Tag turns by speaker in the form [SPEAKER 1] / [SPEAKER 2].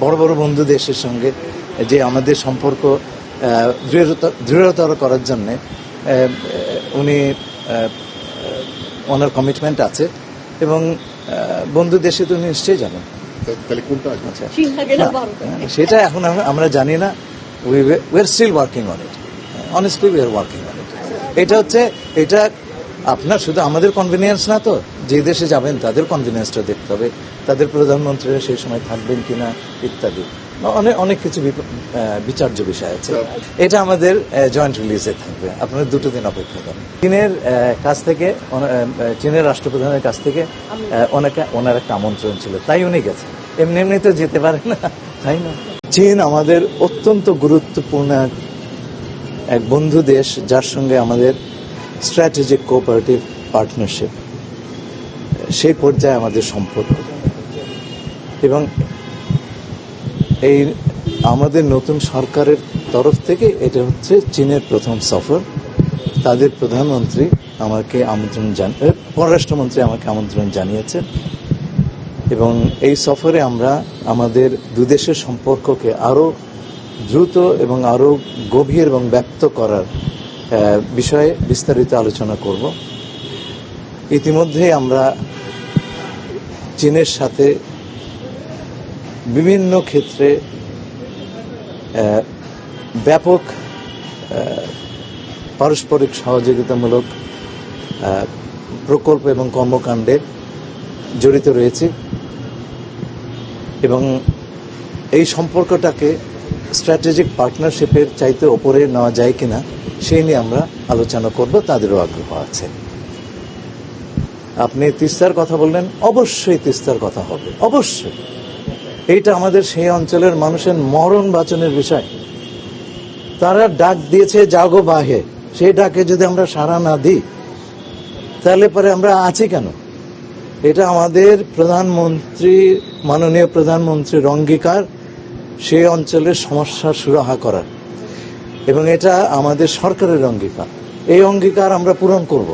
[SPEAKER 1] বড় বড় বন্ধু দেশের সঙ্গে যে আমাদের সম্পর্ক দৃঢ়তর করার জন্যে উনি ওনার কমিটমেন্ট আছে এবং বন্ধু দেশে তো উনি নিশ্চয়ই যাবেন।
[SPEAKER 2] তাহলে কোনটা
[SPEAKER 1] আচ্ছা, সেটা এখন আমরা জানি না। We are still working on it, honestly we are working on it. এটা আপনার শুধু আমাদের কনভিনিয়েন্স না, তো যে দেশে যাবেন তাদের কনভিনিয়েন্সটা দেখতে হবে, তাদের প্রধানমন্ত্রীরা সেই সময় থাকবেন কিনা ইত্যাদি অনেক কিছু বিচার্য বিষয় আছে। এটা আমাদের জয়েন্ট রিলিজে থাকবে, আপনারা 2 দিন অপেক্ষা করেন। চীনের রাষ্ট্রপ্রধানের কাছ থেকে ওনার একটা আমন্ত্রণ ছিল, তাই উনি গেছেন। এমনি তো যেতে পারে না, তাই না? চীন আমাদের অত্যন্ত গুরুত্বপূর্ণ এক বন্ধু দেশ, যার সঙ্গে আমাদের স্ট্র্যাটেজিক কোঅপারেটিভ পার্টনারশিপ, সেই পর্যায়ে আমাদের সম্পর্ক। এবং এই আমাদের নতুন সরকারের তরফ থেকে এটা হচ্ছে চীনের প্রথম সফর। তাদের প্রধানমন্ত্রী আমাকে পররাষ্ট্রমন্ত্রী আমাকে আমন্ত্রণ জানিয়েছেন এবং এই সফরে আমরা আমাদের দুদেশের সম্পর্ককে আরও দ্রুত এবং আরও গভীর এবং ব্যক্ত করার বিষয়ে বিস্তারিত আলোচনা করব। ইতিমধ্যে আমরা চীনের সাথে বিভিন্ন ক্ষেত্রে ব্যাপক পারস্পরিক সহযোগিতামূলক প্রকল্প এবং কর্মকাণ্ডে জড়িত রয়েছি এবং এই সম্পর্কটাকে স্ট্র্যাটেজিক পার্টনারশিপের চাইতে ওপরে নেওয়া যায় কিনা সেই নিয়ে আমরা আলোচনা করব, তাদেরও আগ্রহ আছে। আপনি তিস্তার কথা বললেন, অবশ্যই তিস্তার কথা হবে, অবশ্যই। এইটা আমাদের সেই অঞ্চলের মানুষের মরণ বাঁচানোর বিষয়। তারা ডাক দিয়েছে জাগো বাহে, সেই ডাকে যদি আমরা সাড়া না দিই তাহলে পরে আমরা আছি কেন? এটা আমাদের মাননীয় প্রধানমন্ত্রীর অঙ্গীকার সেই অঞ্চলের সমস্যা সুরাহা করার, এবং এটা আমাদের সরকারের অঙ্গীকার। এই অঙ্গীকার আমরা পূরণ করব।